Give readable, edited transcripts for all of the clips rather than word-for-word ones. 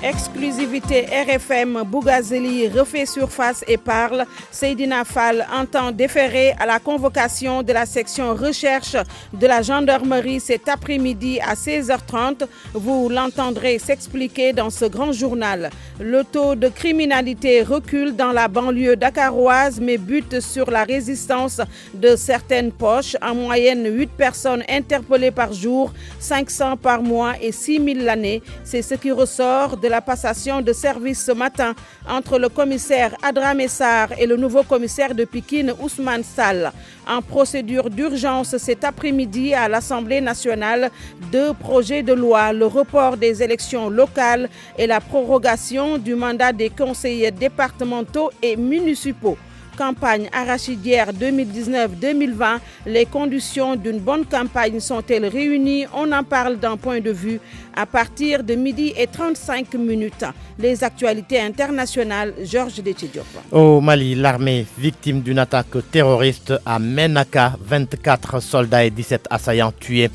Exclusivité RFM, Bougazeli refait surface et parle. Seydina Fall entend déférer à la convocation de la section recherche de la gendarmerie cet après-midi à 16h30. Vous l'entendrez s'expliquer dans ce grand journal. Le taux de criminalité recule dans la banlieue dakaroise mais bute sur la résistance de certaines poches. En moyenne, 8 personnes interpellées par jour, 500 par mois et 6 000 l'année. C'est ce qui ressort de la passation de service ce matin entre le commissaire Adramé Sarr et le nouveau commissaire de Pikine, Ousmane Sall. En procédure d'urgence cet après-midi à l'Assemblée nationale, 2 projets de loi, le report des élections locales et la prorogation du mandat des conseillers départementaux et municipaux. Campagne arachidière 2019-2020, les conditions d'une bonne campagne sont-elles réunies? On en parle d'un point de vue à partir de 12h35. Les actualités internationales, Georges Déthié-Diop. Au Mali, l'armée victime d'une attaque terroriste à Menaka, 24 soldats et 17 assaillants tués.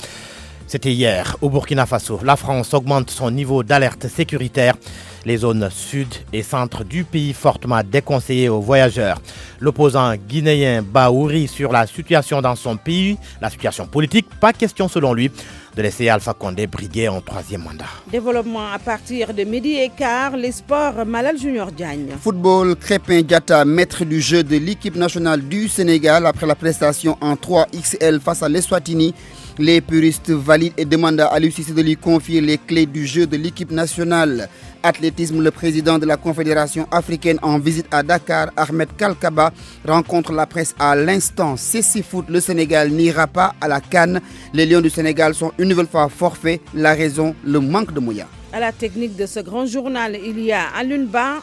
C'était hier. Au Burkina Faso, la France augmente son niveau d'alerte sécuritaire. Les zones sud et centre du pays fortement déconseillées aux voyageurs. L'opposant guinéen Baouri sur la situation dans son pays, la situation politique, pas question selon lui de laisser Alpha Condé briguer en 3e mandat. Développement à partir de 12h15, les sports, Malal Junior Diagne. Football, Crépin Diatta, maître du jeu de l'équipe nationale du Sénégal après la prestation en 3XL face à l'Eswatini. Les puristes valident et demandent à Aliou Cissé de lui confier les clés du jeu de l'équipe nationale. Athlétisme, le président de la Confédération africaine en visite à Dakar, Ahmed Kalkaba, rencontre la presse à l'instant. Ceci foot, le Sénégal n'ira pas à la CAN. Les Lions du Sénégal sont une nouvelle fois forfaits. La raison, le manque de moyens. À la technique de ce grand journal, il y a Alun Ba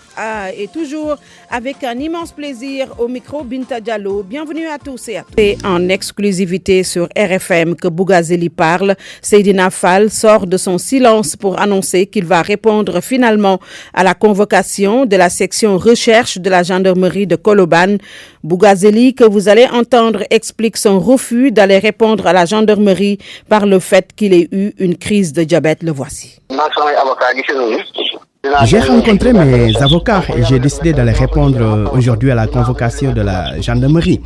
et toujours avec un immense plaisir au micro Binta Diallo. Bienvenue à tous et à toutes. C'est en exclusivité sur RFM que Bougazeli parle. Seydina Fall sort de son silence pour annoncer qu'il va répondre finalement à la convocation de la section recherche de la gendarmerie de Colobane. Bougazeli, que vous allez entendre, explique son refus d'aller répondre à la gendarmerie par le fait qu'il ait eu une crise de diabète. Le voici. J'ai rencontré mes avocats et j'ai décidé d'aller répondre aujourd'hui à la convocation de la gendarmerie.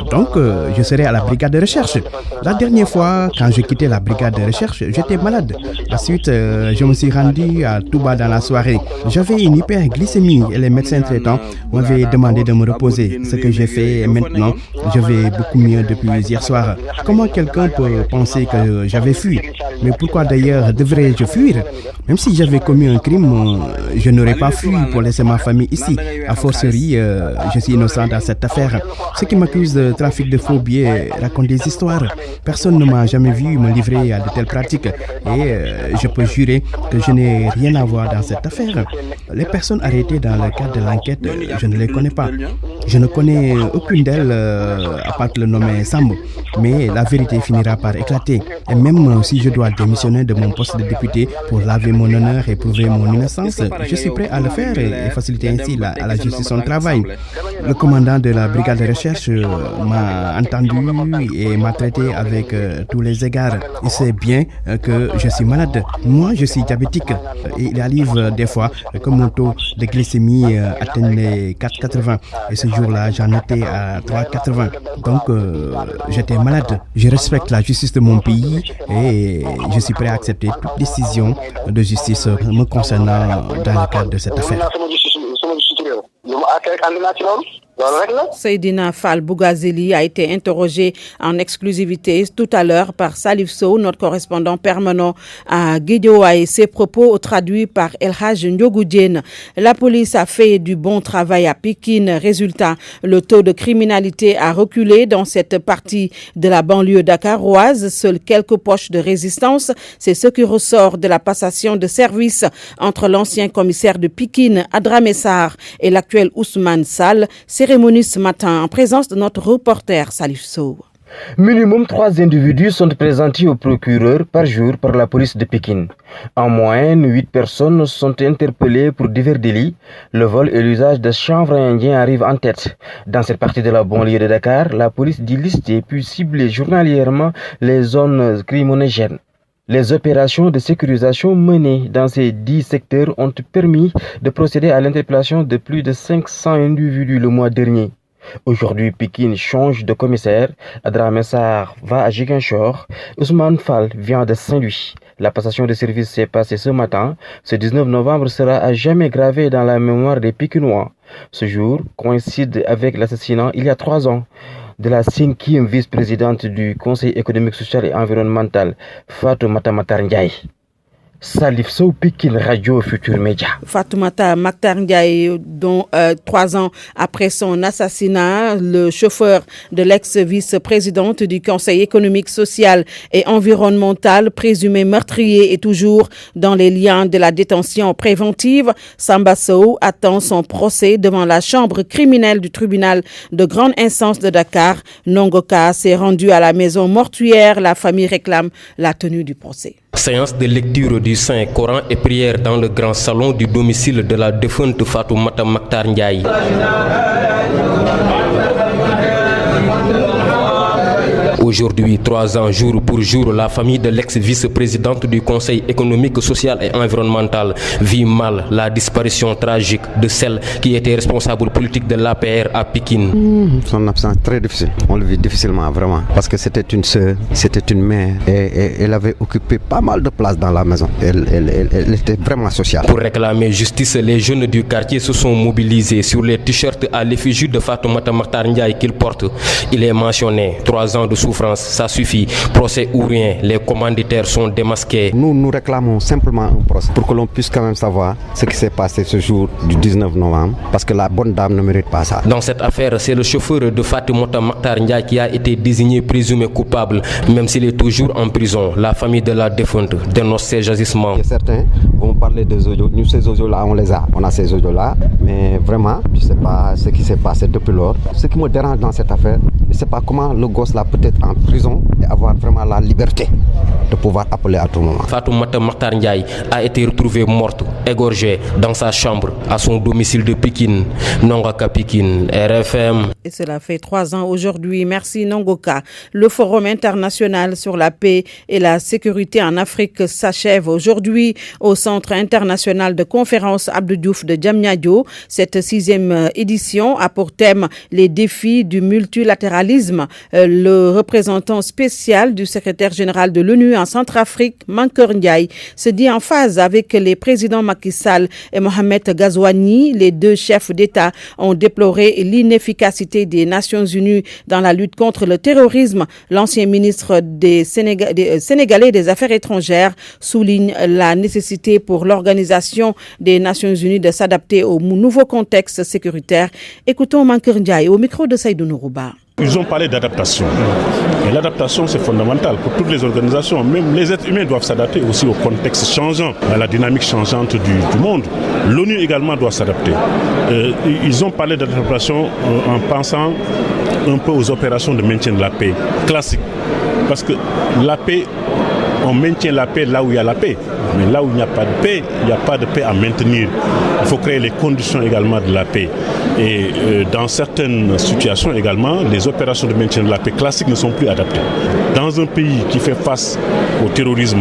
Donc, je serai à la brigade de recherche. La dernière fois, quand j'ai quitté la brigade de recherche, j'étais malade. Ensuite, je me suis rendu à Touba dans la soirée. J'avais une hyperglycémie et les médecins traitants m'avaient demandé de me reposer. Ce que j'ai fait maintenant, je vais beaucoup mieux depuis hier soir. Comment quelqu'un peut penser que j'avais fui? Mais pourquoi d'ailleurs devrais-je fuir? Même si j'avais commis un crime, je n'aurais pas fui pour laisser ma famille ici. A fortiori, je suis innocent dans cette affaire. Ceux qui m'accusent de trafic de faux billets racontent des histoires. Personne ne m'a jamais vu me livrer à de telles pratiques. Et je peux jurer que je n'ai rien à voir dans cette affaire. Les personnes arrêtées dans le cadre de l'enquête, je ne les connais pas. Je ne connais aucune d'elles, à part le nommer Sambo. Mais la vérité finira par éclater. Et même si je dois démissionner de mon poste de député pour laver mon honneur et prouver mon innocence, je suis prêt à le faire et faciliter ainsi à la justice son travail. Le commandant de la brigade de recherche m'a entendu et m'a traité avec tous les égards. Il sait bien que je suis malade. Moi, je suis diabétique. Il arrive des fois que mon taux de glycémie atteigne les 4,80. Et ce jour-là, j'en étais à 3,80. Donc, j'étais malade. Je respecte la justice de mon pays et je suis prêt à accepter toute décision de justice me concernant dans le cadre de cette affaire. Seydina Fall Bougazeli a été interrogé en exclusivité tout à l'heure par Salif Sow, notre correspondant permanent à Guédiawaye. Ses propos traduits par El Hadj Ndiogou Diène. La police a fait du bon travail à Pikine. Résultat, le taux de criminalité a reculé dans cette partie de la banlieue dakaroise. Seules quelques poches de résistance. C'est ce qui ressort de la passation de service entre l'ancien commissaire de Pikine, Adramé Sarr, et l'actuel Ousmane Sall. Cérémonie ce matin en présence de notre reporter Salif Sow. Minimum 3 individus sont présentés au procureur par jour par la police de Pékin. En moyenne, 8 personnes sont interpellées pour divers délits. Le vol et l'usage de chanvre indien arrivent en tête. Dans cette partie de la banlieue de Dakar, la police dit lister puis cibler journalièrement les zones criminogènes. Les opérations de sécurisation menées dans ces 10 secteurs ont permis de procéder à l'interpellation de plus de 500 individus le mois dernier. Aujourd'hui, Pikine change de commissaire. Adramé Sarr va à Ziguinchor. Ousmane Fall vient de Saint-Louis. La passation de service s'est passée ce matin. Ce 19 novembre sera à jamais gravé dans la mémoire des Pikinois. Ce jour coïncide avec l'assassinat il y a 3 ans de la 5e vice-présidente du Conseil économique, social et environnemental, Fatoumata Matar Ndiaye. Salif Sow, Pikine, Radio Futur Média. Fatoumata Matar Ndiaye, dont 3 ans après son assassinat, le chauffeur de l'ex-vice-présidente du Conseil économique, social et environnemental, présumé meurtrier, est toujours dans les liens de la détention préventive. Samba Sow attend son procès devant la chambre criminelle du tribunal de grande instance de Dakar. Nongoka s'est rendu à la maison mortuaire. La famille réclame la tenue du procès. Séance de lecture du Saint-Coran et prière dans le grand salon du domicile de la défunte Fatoumata Matar Ndiaye. Aujourd'hui, 3 ans jour pour jour, la famille de l'ex-vice-présidente du Conseil économique, social et environnemental vit mal la disparition tragique de celle qui était responsable politique de l'APR à Pikine. Son absence très difficile, on le vit difficilement vraiment, parce que c'était une sœur, c'était une mère et elle avait occupé pas mal de place dans la maison. Elle était vraiment sociale. Pour réclamer justice, les jeunes du quartier se sont mobilisés sur les t-shirts à l'effigie de Fatoumata Matar Ndiaye qu'ils portent. Il est mentionné 3 ans de souffrance, ça suffit. Procès ou rien, les commanditaires sont démasqués. Nous réclamons simplement un procès pour que l'on puisse quand même savoir ce qui s'est passé ce jour du 19 novembre, parce que la bonne dame ne mérite pas ça. Dans cette affaire, c'est le chauffeur de Fatoumata Matar Ndiaye qui a été désigné présumé coupable, même s'il est toujours en prison. La famille de la défunte dénonce ces agissements. Certains vont parler des audios. Nous, ces audios-là, on les a. On a ces audios-là, mais vraiment, je ne sais pas ce qui s'est passé depuis lors. Ce qui me dérange dans cette affaire, je ne sais pas comment le gosse-là peut être en prison et avoir vraiment la liberté de pouvoir appeler à tout moment. Fatoumata Matar Ndiaye a été retrouvée morte, égorgée dans sa chambre à son domicile de Pikine. Nongoka Pikine, RFM. Et cela fait 3 ans aujourd'hui. Merci Nongoka. Le Forum international sur la paix et la sécurité en Afrique s'achève aujourd'hui au Centre international de conférence Abdou Diouf de Diamniadio. Cette 6e édition a pour thème les défis du multilatéralisme. Le représentant spécial du secrétaire général de l'ONU en Centrafrique, Mankeur Ndiaye, se dit en phase avec les présidents Macky Sall et Mohamed Ghazouani. Les 2 chefs d'État ont déploré l'inefficacité des Nations Unies dans la lutte contre le terrorisme. L'ancien ministre des Sénégalais des Affaires étrangères souligne la nécessité pour l'Organisation des Nations Unies de s'adapter au nouveau contexte sécuritaire. Écoutons Mankeur Ndiaye au micro de Saïdou Nourouba. Ils ont parlé d'adaptation. Et l'adaptation, c'est fondamental pour toutes les organisations. Même les êtres humains doivent s'adapter aussi au contexte changeant, à la dynamique changeante du monde. L'ONU également doit s'adapter. Ils ont parlé d'adaptation en pensant un peu aux opérations de maintien de la paix classiques. Parce que la paix, on maintient la paix là où il y a la paix. Mais là où il n'y a pas de paix, il n'y a pas de paix à maintenir. Il faut créer les conditions également de la paix. Et dans certaines situations également, les opérations de maintien de la paix classiques ne sont plus adaptées. Dans un pays qui fait face au terrorisme,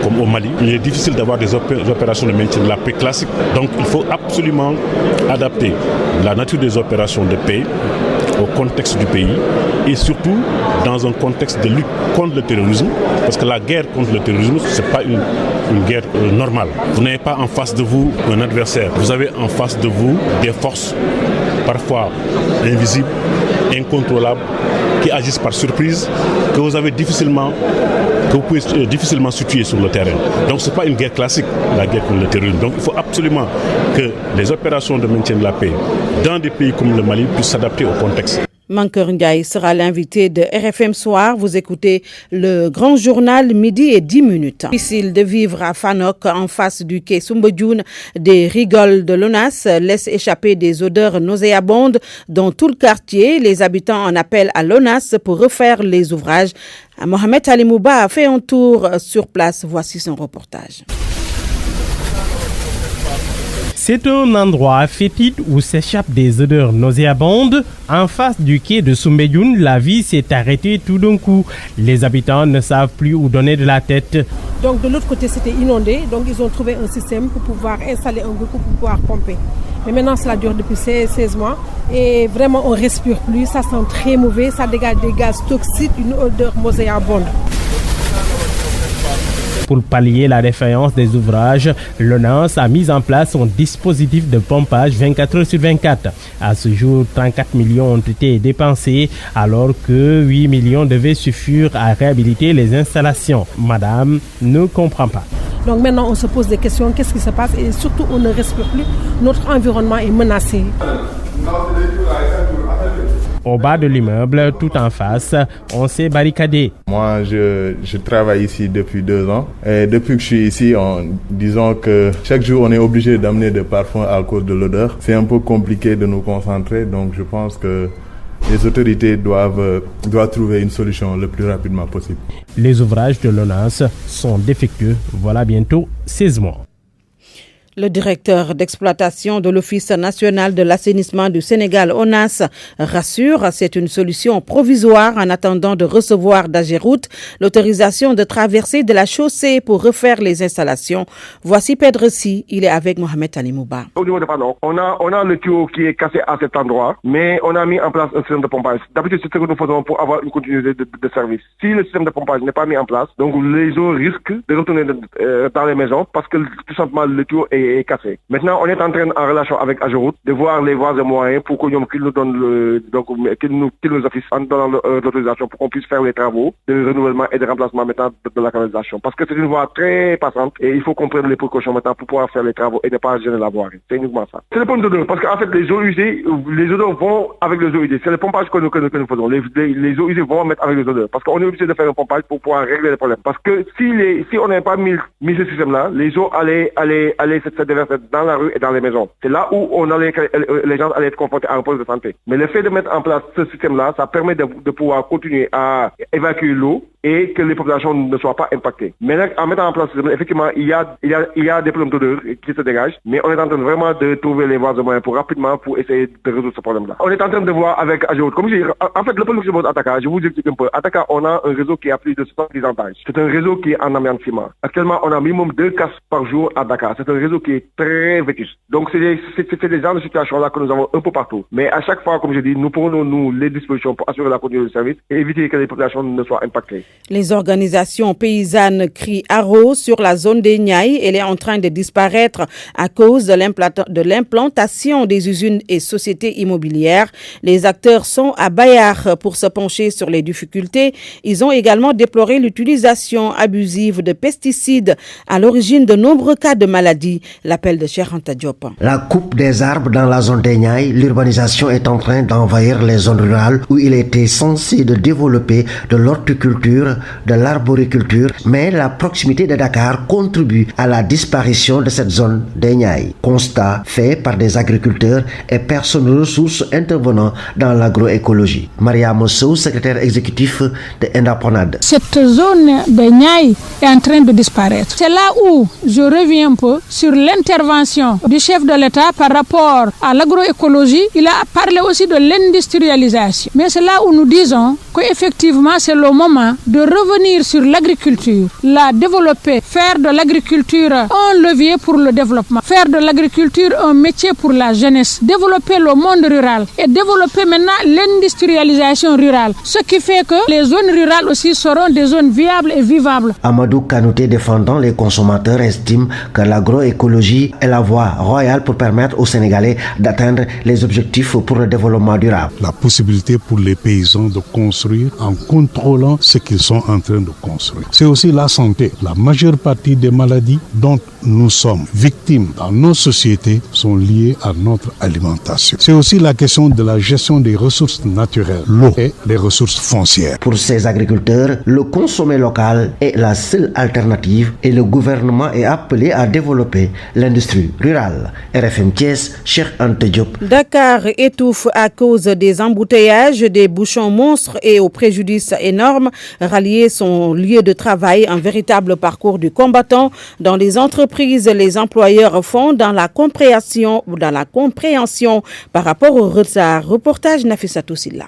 comme au Mali, il est difficile d'avoir des opérations de maintien de la paix classiques. Donc il faut absolument adapter la nature des opérations de paix au contexte du pays et surtout dans un contexte de lutte contre le terrorisme, parce que la guerre contre le terrorisme, ce n'est pas une guerre normale. Vous n'avez pas en face de vous un adversaire, vous avez en face de vous des forces parfois invisibles, incontrôlables, qui agissent par surprise, que vous pouvez difficilement situer sur le terrain. Donc ce n'est pas une guerre classique, la guerre contre le terrorisme. Donc il faut absolument que les opérations de maintien de la paix dans des pays comme le Mali puissent s'adapter au contexte. Mankeur Ndiaye sera l'invité de RFM Soir. Vous écoutez le grand journal midi et 10 minutes. Difficile de vivre à Fanok en face du quai Soumbedioune. Des rigoles de l'ONAS laissent échapper des odeurs nauséabondes dans tout le quartier. Les habitants en appellent à l'ONAS pour refaire les ouvrages. Mohamed Ali Mouba a fait un tour sur place. Voici son reportage. C'est un endroit fétide où s'échappent des odeurs nauséabondes. En face du quai de Soumbédioune, la vie s'est arrêtée tout d'un coup. Les habitants ne savent plus où donner de la tête. Donc de l'autre côté, c'était inondé. Donc ils ont trouvé un système pour pouvoir installer un groupe pour pouvoir pomper. Mais maintenant, cela dure depuis 16 mois. Et vraiment, on ne respire plus. Ça sent très mauvais. Ça dégage des gaz toxiques, une odeur nauséabonde. Pour pallier la défaillance des ouvrages, l'ONAS a mis en place son dispositif de pompage 24 heures sur 24. À ce jour, 34 millions ont été dépensés alors que 8 millions devaient suffire à réhabiliter les installations. Madame ne comprend pas. Donc maintenant, on se pose des questions, qu'est-ce qui se passe? Et surtout, on ne respire plus. Notre environnement est menacé. Au bas de l'immeuble, tout en face, on s'est barricadé. Moi, je travaille ici depuis 2 ans. Et depuis que je suis ici, disons que chaque jour, on est obligé d'amener des parfums à cause de l'odeur. C'est un peu compliqué de nous concentrer, donc je pense que les autorités doivent trouver une solution le plus rapidement possible. Les ouvrages de l'ONAS sont défectueux. Voilà bientôt 16 mois. Le directeur d'exploitation de l'Office national de l'assainissement du Sénégal, ONAS, rassure, c'est une solution provisoire en attendant de recevoir d'Ageroute l'autorisation de traverser de la chaussée pour refaire les installations. Voici Pedressi, il est avec Mohamed Alimouba. Au niveau de Pardon, on a le tuyau qui est cassé à cet endroit, mais on a mis en place un système de pompage. D'habitude, c'est ce que nous faisons pour avoir une continuité de service. Si le système de pompage n'est pas mis en place, donc les eaux risquent de retourner dans les maisons parce que tout simplement le tuyau est cassé. Maintenant, on est en train, en relation avec Ageroute, de voir les voies et moyens pour qu'ils nous donnent qu'ils nous affichent en donnant l'autorisation pour qu'on puisse faire les travaux de renouvellement et de remplacement maintenant de la canalisation. Parce que c'est une voie très passante et il faut qu'on prenne les précautions maintenant pour pouvoir faire les travaux et ne pas gêner la voirie. C'est uniquement ça. C'est le point d'odeur parce qu'en fait, les eaux usées, les odeurs vont avec les eaux usées. C'est le pompage que nous faisons. Les eaux usées vont mettre avec les odeurs parce qu'on est obligé de faire un pompage pour pouvoir régler les problèmes. Parce que si on n'avait pas mis ce système-là, les eaux allaient se déverser dans la rue et dans les maisons. C'est là où les gens allaient être confrontés à un problème de santé. Mais le fait de mettre en place ce système-là, ça permet de pouvoir continuer à évacuer l'eau et que les populations ne soient pas impactées. Mais en mettant en place ce système, effectivement, il y a des problèmes d'odeur qui se dégagent, mais on est en train vraiment de trouver les voies de moyens pour essayer de résoudre ce problème-là. On est en train de voir avec Ageroute. Comme je dis, en fait, le problème que je pose à Dakar, je vous explique un peu. À Dakar, on a un réseau qui a plus de 70 ans d'âge. C'est un réseau qui est en amiante ciment. Actuellement, on a minimum 2 casses par jour à Dakar. C'est un réseau qui est très vétuste. Donc, c'est des genres de situations-là que nous avons un peu partout. Mais à chaque fois, comme je dis, nous prenons les dispositions pour assurer la continuité du service et éviter que les populations ne soient impactées. Les organisations paysannes crient haro sur la zone des Niayes. Elle est en train de disparaître à cause de l'implantation des usines et sociétés immobilières. Les acteurs sont à Bayar pour se pencher sur les difficultés. Ils ont également déploré l'utilisation abusive de pesticides à l'origine de nombreux cas de maladies. L'appel de Cheikh Anta Diop. La coupe des arbres dans la zone des Niayes, l'urbanisation est en train d'envahir les zones rurales où il était censé de développer de l'horticulture, de l'arboriculture, mais la proximité de Dakar contribue à la disparition de cette zone des Niayes. Constat fait par des agriculteurs et personnes ressources intervenant dans l'agroécologie. Maria Mossou, secrétaire exécutif de Endaponad. Cette zone des Niayes est en train de disparaître. C'est là où je reviens un peu sur l'intervention du chef de l'État par rapport à l'agroécologie. Il a parlé aussi de l'industrialisation. Mais c'est là où nous disons qu'effectivement c'est le moment de revenir sur l'agriculture, la développer, faire de l'agriculture un levier pour le développement, faire de l'agriculture un métier pour la jeunesse, développer le monde rural et développer maintenant l'industrialisation rurale. Ce qui fait que les zones rurales aussi seront des zones viables et vivables. Amadou Kanouté, défendant les consommateurs, estime que l'agroécologie est la voie royale pour permettre aux Sénégalais d'atteindre les objectifs pour le développement durable. La possibilité pour les paysans de construire en contrôlant ce qu'ils sont en train de construire. C'est aussi la santé. La majeure partie des maladies dont nous sommes victimes dans nos sociétés sont liées à notre alimentation. C'est aussi la question de la gestion des ressources naturelles, l'eau et les ressources foncières. Pour ces agriculteurs, le consommer local est la seule alternative et le gouvernement est appelé à développer l'industrie rurale. RFM Thiès, Cheikh Anta Diop. Dakar étouffe à cause des embouteillages, des bouchons monstres et au préjudice énorme rallier son lieu de travail, un véritable parcours du combattant. Dans les entreprises, les employeurs font dans la compréhension par rapport au retard. Reportage Nafissatou Silla.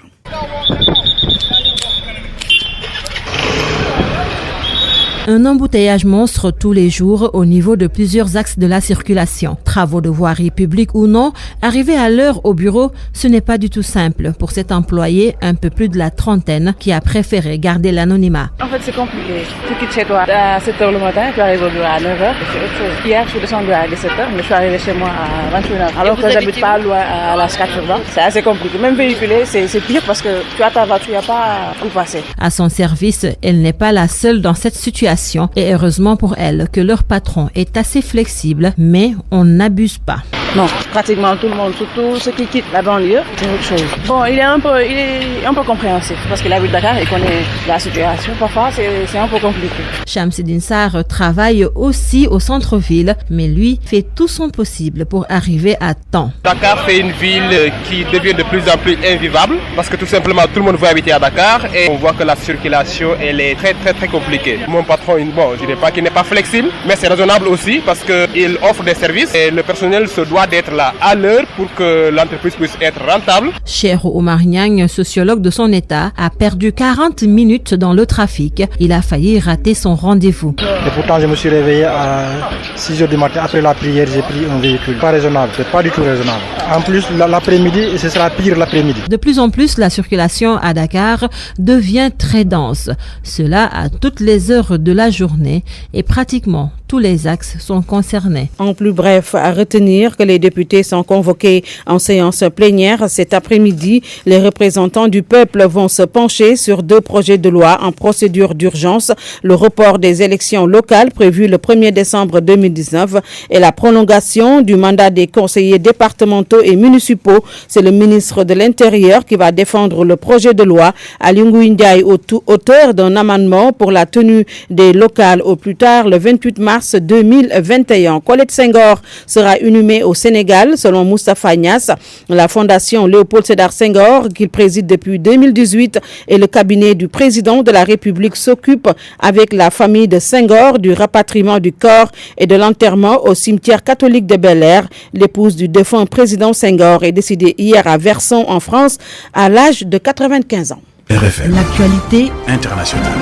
Un embouteillage monstre tous les jours au niveau de plusieurs axes de la circulation. Travaux de voirie publique ou non, arriver à l'heure au bureau, ce n'est pas du tout simple pour cet employé un peu plus de la trentaine qui a préféré garder l'anonymat. En fait, c'est compliqué. Tu quittes chez toi à 7h le matin, tu arrives au bureau à 9h, c'est autre chose. Hier, je suis descendue à 17h, mais je suis arrivée chez moi à 21h. Alors que j'habite pas loin à la Scaturba, c'est assez compliqué. Même véhiculer, c'est pire parce que tu as ta voiture, il n'y a pas où passer. À son service, elle n'est pas la seule dans cette situation. Et heureusement pour elle que leur patron est assez flexible, mais on n'abuse pas. Non, pratiquement tout le monde, surtout ceux qui quittent la banlieue, c'est autre chose. Bon, il est un peu compréhensif parce qu'il habite Dakar et connaît la situation. Parfois, c'est un peu compliqué. Shamsidine Sarr travaille aussi au centre-ville, mais lui fait tout son possible pour arriver à temps. Dakar, c'est une ville qui devient de plus en plus invivable parce que tout simplement tout le monde veut habiter à Dakar et on voit que la circulation elle est très compliquée. Mon patron, bon, je ne dirais pas qu'il n'est pas flexible, mais c'est raisonnable aussi parce qu'il offre des services et le personnel se doit d'être là à l'heure pour que l'entreprise puisse être rentable. Cher Omar Niang, sociologue de son état, a perdu 40 minutes dans le trafic. Il a failli rater son rendez-vous. Et pourtant, je me suis réveillé à 6h du matin. Après la prière, j'ai pris un véhicule. Pas raisonnable, c'est pas du tout raisonnable. En plus, l'après-midi, ce sera pire l'après-midi. De plus en plus, la circulation à Dakar devient très dense. Cela à toutes les heures de la journée et pratiquement tous les axes sont concernés. En plus bref, à retenir que les députés sont convoqués en séance plénière cet après-midi. Les représentants du peuple vont se pencher sur 2 projets de loi en procédure d'urgence, le report des élections locales prévues le 1er décembre 2019 et la prolongation du mandat des conseillers départementaux et municipaux. C'est le ministre de l'Intérieur qui va défendre le projet de loi. Aliou Ndiaye, auteur d'un amendement pour la tenue des locales au plus tard le 28 mars 2021. Colette Senghor sera inhumée au Sénégal selon Moustapha Niasse. La fondation Léopold Sédar Senghor, qu'il préside depuis 2018, et le cabinet du président de la République s'occupe avec la famille de Senghor du rapatriement du corps et de l'enterrement au cimetière catholique de Bel-Air. L'épouse du défunt président Senghor est décédée hier à Verson en France à l'âge de 95 ans. RFM. L'actualité internationale.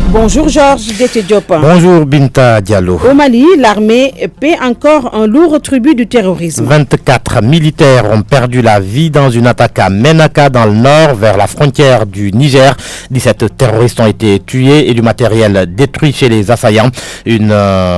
Bonjour Georges Déthié Diop. Bonjour Binta Diallo. Au Mali, l'armée paie encore un lourd tribut du terrorisme. 24 militaires ont perdu la vie dans une attaque à Menaka dans le nord vers la frontière du Niger. 17 terroristes ont été tués et du matériel détruit chez les assaillants. Une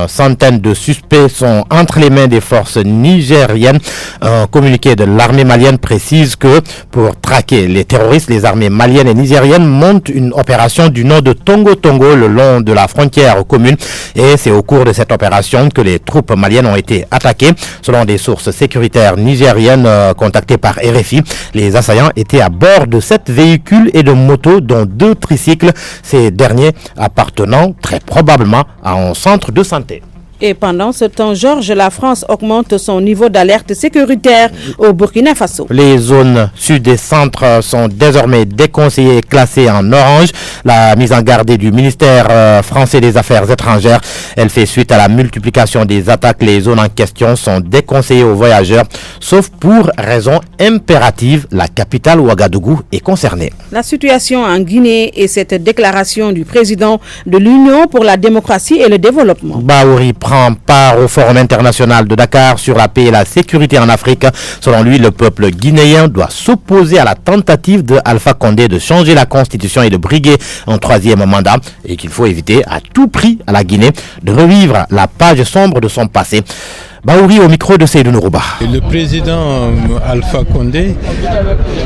centaine de suspects sont entre les mains des forces nigériennes. Un communiqué de l'armée malienne précise que pour traquer les terroristes, les armées maliennes et nigériennes montent une opération du nom de Tongo Tongo le long de la frontière commune et c'est au cours de cette opération que les troupes maliennes ont été attaquées. Selon des sources sécuritaires nigériennes contactées par RFI, les assaillants étaient à bord de 7 véhicules et de motos dont 2 tricycles, ces derniers appartenant très probablement à un centre de santé. Et pendant ce temps, Georges, la France augmente son niveau d'alerte sécuritaire au Burkina Faso. Les zones sud et centre sont désormais déconseillées et classées en orange. La mise en garde du ministère français des Affaires étrangères, elle fait suite à la multiplication des attaques. Les zones en question sont déconseillées aux voyageurs, sauf pour raison impérative. La capitale Ouagadougou est concernée. La situation en Guinée et cette déclaration du président de l'Union pour la démocratie et le développement. Baouri prend part au Forum international de Dakar sur la paix et la sécurité en Afrique. Selon lui, le peuple guinéen doit s'opposer à la tentative de Alpha Condé de changer la constitution et de briguer un 3e mandat et qu'il faut éviter à tout prix à la Guinée de revivre la page sombre de son passé. Baouri au micro de Seydou Nourouba. Le président Alpha Condé,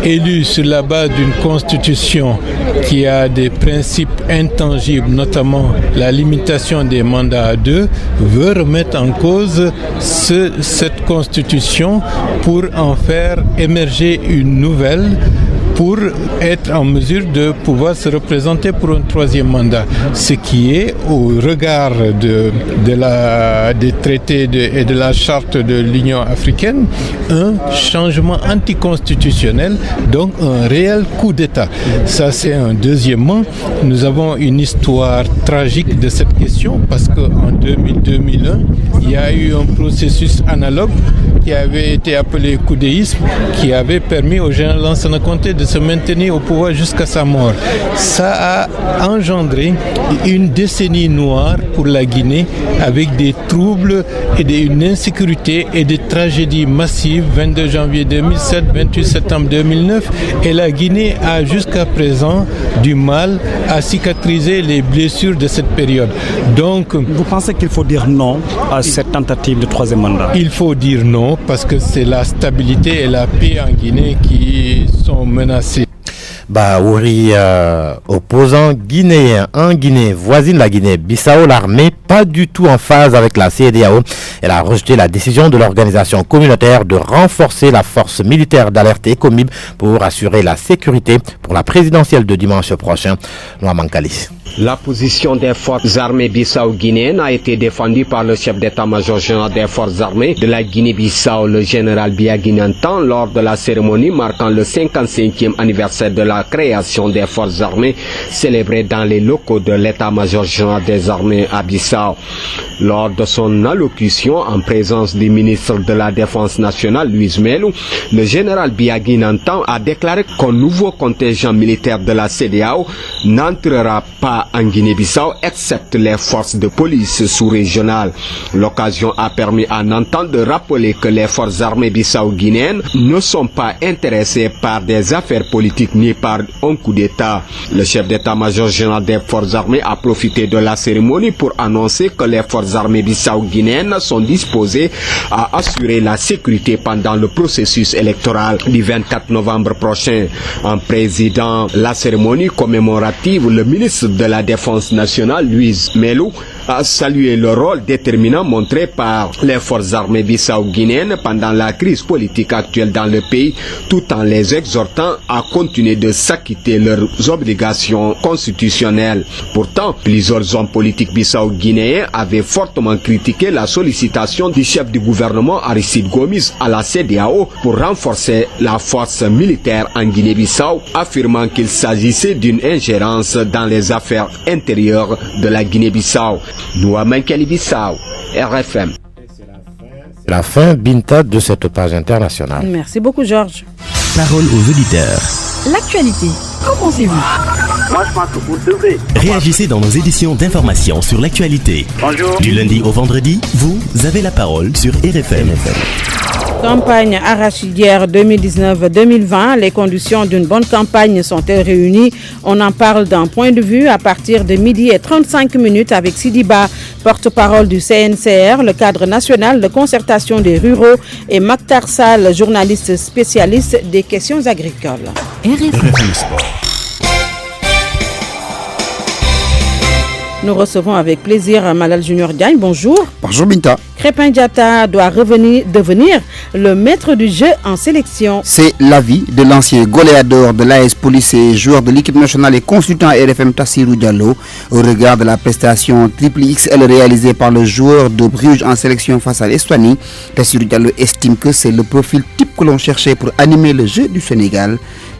élu sur la base d'une constitution qui a des principes intangibles, notamment la limitation des mandats à 2, veut remettre en cause cette constitution pour en faire émerger une nouvelle pour être en mesure de pouvoir se représenter pour un troisième mandat. Ce qui est, au regard des traités et de la charte de l'Union africaine, un changement anticonstitutionnel, donc un réel coup d'État. Ça, c'est un. Deuxièmement, nous avons une histoire tragique de cette question parce qu'en 2000-2001, il y a eu un processus analogue qui avait été appelé coudéisme, qui avait permis au général Lansana Conté de se maintenir au pouvoir jusqu'à sa mort. Ça a engendré une décennie noire pour la Guinée avec des troubles et une insécurité et des tragédies massives, 22 janvier 2007, 28 septembre 2009, et la Guinée a jusqu'à présent du mal à cicatriser les blessures de cette période. Donc, vous pensez qu'il faut dire non à cette tentative de troisième mandat? Il faut dire non parce que c'est la stabilité et la paix en Guinée qui sont menacées. Baouri, opposant guinéen en Guinée voisine la Guinée-Bissau, l'armée pas du tout en phase avec la CEDEAO. Elle a rejeté la décision de l'organisation communautaire de renforcer la force militaire d'alerte ECOMIB pour assurer la sécurité pour la présidentielle de dimanche prochain. Noamankali. La position des forces armées bissau-guinéennes a été défendue par le chef d'état-major général des forces armées de la Guinée-Bissau, le général Biagui Nantan, lors de la cérémonie marquant le 55e anniversaire de la création des forces armées, célébrée dans les locaux de l'état-major général des armées à Bissau. Lors de son allocution en présence du ministre de la Défense nationale, Louis Melou, le général Biagui Nantan a déclaré qu'un nouveau contingent militaire de la CEDEAO n'entrera pas en Guinée-Bissau, excepte les forces de police sous-régionales. L'occasion a permis à Nantan de rappeler que les forces armées bissau-guinéennes ne sont pas intéressées par des affaires politiques ni par un coup d'État. Le chef d'état-major général des forces armées a profité de la cérémonie pour annoncer que les forces armées bissau-guinéennes sont disposées à assurer la sécurité pendant le processus électoral du 24 novembre prochain. En présidant la cérémonie commémorative, le ministre de la Défense nationale, Louis Melou, a salué le rôle déterminant montré par les forces armées bissau-guinéennes pendant la crise politique actuelle dans le pays, tout en les exhortant à continuer de s'acquitter leurs obligations constitutionnelles. Pourtant, plusieurs hommes politiques bissau-guinéens avaient fortement critiqué la sollicitation du chef du gouvernement Aristide Gomis à la CEDEAO pour renforcer la force militaire en Guinée-Bissau, affirmant qu'il s'agissait d'une ingérence dans les affaires intérieures de la Guinée-Bissau. Noamankali Bissau, RFM. C'est la fin, Binta, de cette page internationale. Merci beaucoup, Georges. Parole aux auditeurs. L'actualité, qu'en pensez-vous? Moi, je pense que vous devez. Réagissez dans nos éditions d'information sur l'actualité. Bonjour. Du lundi au vendredi, vous avez la parole sur RFM. Campagne arachidière 2019-2020, les conditions d'une bonne campagne sont-elles réunies? On en parle d'un point de vue à partir de 12h35 avec Sidiba, porte-parole du CNCR, le cadre national de concertation des ruraux, et Maktar Sall, journaliste spécialiste des questions agricoles. RFM Sport. Nous recevons avec plaisir Malal Junior Diagne. Bonjour. Bonjour Binta. Crépin Diatta doit devenir le maître du jeu en sélection. C'est l'avis de l'ancien goléador de l'AS Police et joueur de l'équipe nationale et consultant RFM Tassirou Diallo au regard de la prestation triple XL réalisée par le joueur de Bruges en sélection face à l'Estonie. Tassirou Diallo estime que c'est le profil type que l'on cherchait pour animer le jeu du Sénégal.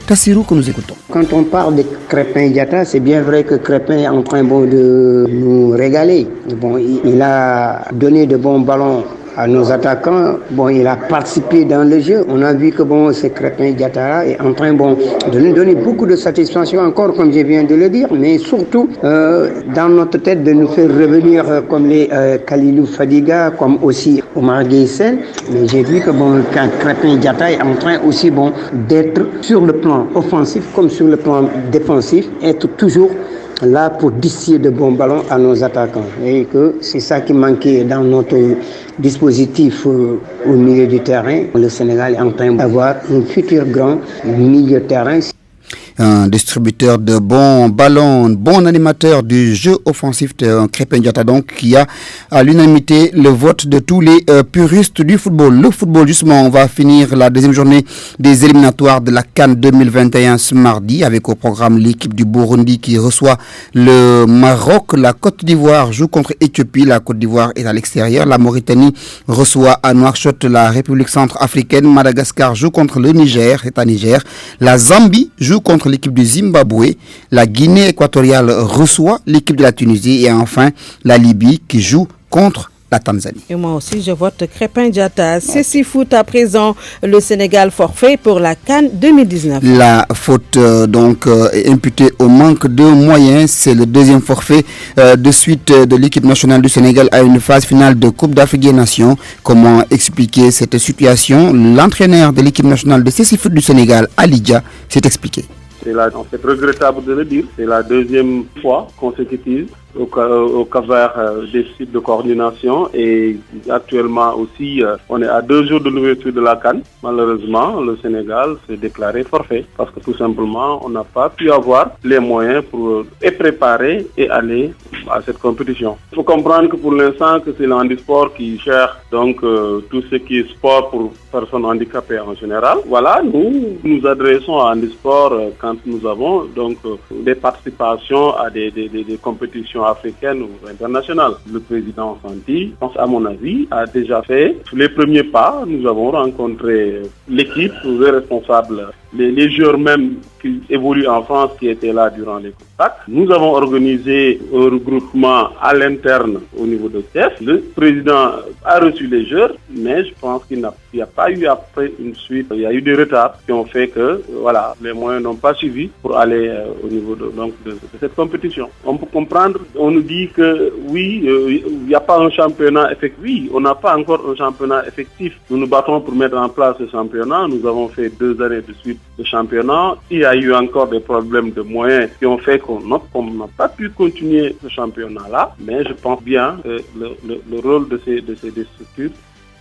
Tassirou, que nous écoutons. Quand on parle de Crépin Diatta, c'est bien vrai que Crépin est en train de nous régaler. Il a donné de bons ballons à nos attaquants. Il a participé dans le jeu. On a vu que ce Crépin Diatta est en train de nous donner beaucoup de satisfaction encore, comme je viens de le dire, mais surtout dans notre tête de nous faire revenir comme les Khalilou Fadiga, comme aussi Omar Gueye. Mais j'ai vu que Crépin Diatta est en train aussi d'être sur le plan offensif comme sur le plan défensif, être toujours là pour distiller de bons ballons à nos attaquants. Et que c'est ça qui manquait dans notre dispositif au milieu du terrain. Le Sénégal est en train d'avoir un futur grand milieu de terrain. un distributeur de bons ballons, bon animateur du jeu offensif, Krépin Diatta donc, qui a à l'unanimité le vote de tous les puristes du football. Le football, justement, on va finir la deuxième journée des éliminatoires de la CAN 2021 ce mardi avec au programme l'équipe du Burundi qui reçoit le Maroc. La Côte d'Ivoire joue contre Éthiopie. La Côte d'Ivoire est à l'extérieur. La Mauritanie reçoit à Nouakchott la République centrafricaine. Madagascar joue contre le Niger, c'est à Niger. La Zambie joue contre l'équipe du Zimbabwe. La Guinée équatoriale reçoit l'équipe de la Tunisie. Et enfin, la Libye qui joue contre la Tanzanie. Et moi aussi, je vote Krépin Diatta. C'est foot à présent. Le Sénégal forfait pour la CAN 2019. La faute est imputée au manque de moyens. C'est le deuxième forfait de suite de l'équipe nationale du Sénégal à une phase finale de Coupe d'Afrique des Nations. Comment expliquer cette situation? L'entraîneur de l'équipe nationale de foot du Sénégal, Alidja, s'est expliqué. C'est regrettable de le dire. C'est la deuxième fois consécutive au Cap-Vert déficit de coordination et actuellement aussi on est à 2 jours de l'ouverture de la CAN. Malheureusement, le Sénégal s'est déclaré forfait parce que tout simplement on n'a pas pu avoir les moyens pour préparer et aller à cette compétition. Il faut comprendre que pour l'instant que c'est le handisport qui gère donc tout ce qui est sport pour personnes handicapées en général. Voilà, nous adressons à handisport quand nous avons donc des participations à des compétitions africaines ou internationales. Le président Santi, je pense à mon avis, a déjà fait les premiers pas. Nous avons rencontré l'équipe, les responsables, les joueurs même qui évoluent en France qui étaient là durant les contacts. Nous avons organisé un regroupement à l'interne au niveau de TEF. Le président a reçu les joueurs, mais je pense qu'il n'y a pas eu après une suite. Il y a eu des retards qui ont fait que les moyens n'ont pas suivi pour aller au niveau de cette compétition. On peut comprendre, on nous dit que oui, il n'y a pas un championnat effectif. Oui, on n'a pas encore un championnat effectif. Nous nous battons pour mettre en place ce championnat. Nous avons fait 2 années de suite de championnat. Il y a eu encore des problèmes de moyens qui ont fait qu'on n'a pas pu continuer ce championnat-là. Mais je pense bien que le rôle de ces structures,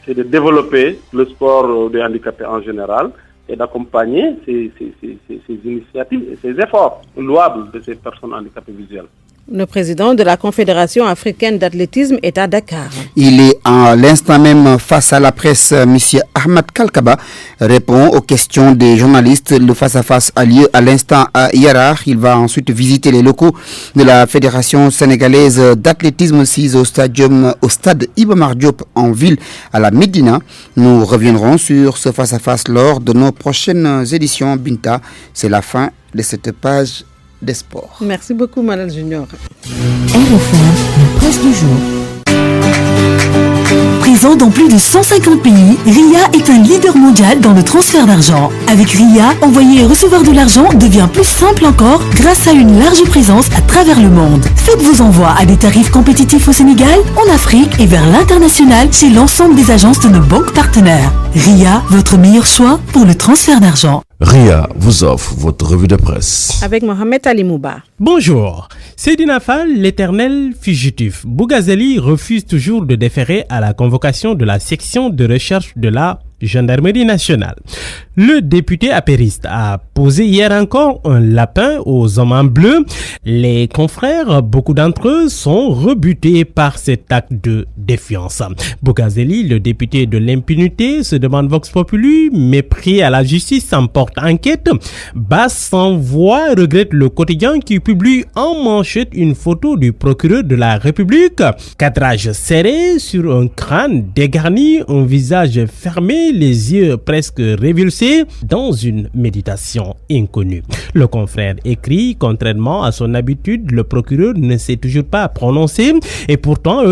c'est de développer le sport des handicapés en général et d'accompagner ces initiatives et ces efforts louables de ces personnes handicapées visuelles. Le président de la Confédération africaine d'athlétisme est à Dakar. Il est à l'instant même face à la presse. Monsieur Ahmad Kalkaba répond aux questions des journalistes. Le face-à-face a lieu à l'instant à Yara. Il va ensuite visiter les locaux de la Fédération sénégalaise d'athlétisme 6 au stade Iba Mar Diop en ville à la Médina. Nous reviendrons sur ce face-à-face lors de nos prochaines éditions. Binta, c'est la fin de cette page des sports. Merci beaucoup, Madame Junior. RFM, la presse du jour. Présent dans plus de 150 pays, RIA est un leader mondial dans le transfert d'argent. Avec RIA, envoyer et recevoir de l'argent devient plus simple encore grâce à une large présence à travers le monde. Faites vos envois à des tarifs compétitifs au Sénégal, en Afrique et vers l'international chez l'ensemble des agences de nos banques partenaires. RIA, votre meilleur choix pour le transfert d'argent. RIA vous offre votre revue de presse. Avec Mohamed Ali Mouba. Bonjour. Seydina Fall, l'éternel fugitif. Bougazeli refuse toujours de déférer à la convocation de la section de recherche de la Gendarmerie nationale. Le député apériste a posé hier encore un lapin aux hommes en bleu. Les confrères, beaucoup d'entre eux, sont rebutés par cet acte de défiance. Bougazeli, le député de l'impunité, se demande Vox Populi, mépris à la justice, emporte enquête. Basse sans voix regrette le quotidien qui publie en manchette une photo du procureur de la République. Cadrage serré sur un crâne dégarni, un visage fermé, les yeux presque révulsés dans une méditation inconnue. Le confrère écrit, contrairement à son habitude, le procureur ne s'est toujours pas prononcé et pourtant,